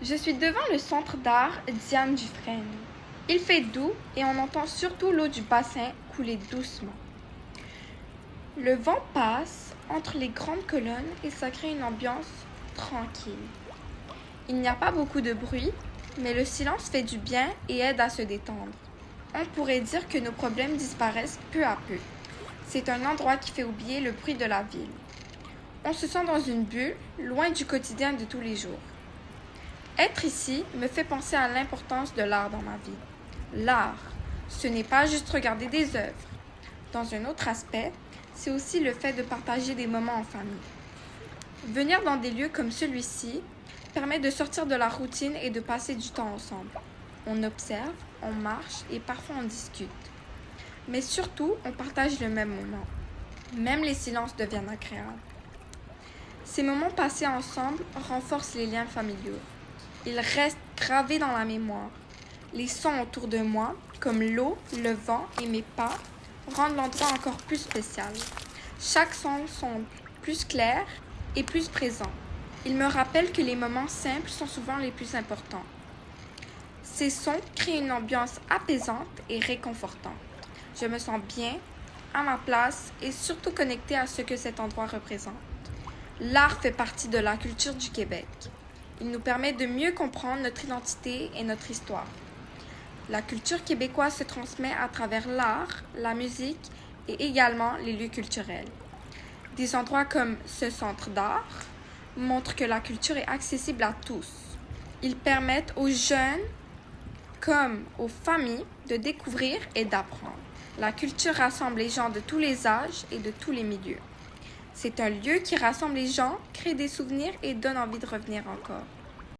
Je suis devant le centre d'art Diane Dufresne. Il fait doux et on entend surtout l'eau du bassin couler doucement. Le vent passe entre les grandes colonnes et ça crée une ambiance tranquille. Il n'y a pas beaucoup de bruit, mais le silence fait du bien et aide à se détendre. On pourrait dire que nos problèmes disparaissent peu à peu. C'est un endroit qui fait oublier le bruit de la ville. On se sent dans une bulle, loin du quotidien de tous les jours. Être ici me fait penser à l'importance de l'art dans ma vie. L'art, ce n'est pas juste regarder des œuvres. Dans un autre aspect, c'est aussi le fait de partager des moments en famille. Venir dans des lieux comme celui-ci permet de sortir de la routine et de passer du temps ensemble. On observe, on marche et parfois on discute. Mais surtout, on partage le même moment. Même les silences deviennent agréables. Ces moments passés ensemble renforcent les liens familiaux. Ils restent gravés dans la mémoire. Les sons autour de moi, comme l'eau, le vent et mes pas, rendent l'endroit encore plus spécial. Chaque son semble plus clair et plus présent. Ils me rappellent que les moments simples sont souvent les plus importants. Ces sons créent une ambiance apaisante et réconfortante. Je me sens bien, à ma place et surtout connectée à ce que cet endroit représente. L'art fait partie de la culture du Québec. Il nous permet de mieux comprendre notre identité et notre histoire. La culture québécoise se transmet à travers l'art, la musique et également les lieux culturels. Des endroits comme ce centre d'art montrent que la culture est accessible à tous. Ils permettent aux jeunes comme aux familles de découvrir et d'apprendre. La culture rassemble les gens de tous les âges et de tous les milieux. C'est un lieu qui rassemble les gens, crée des souvenirs et donne envie de revenir encore.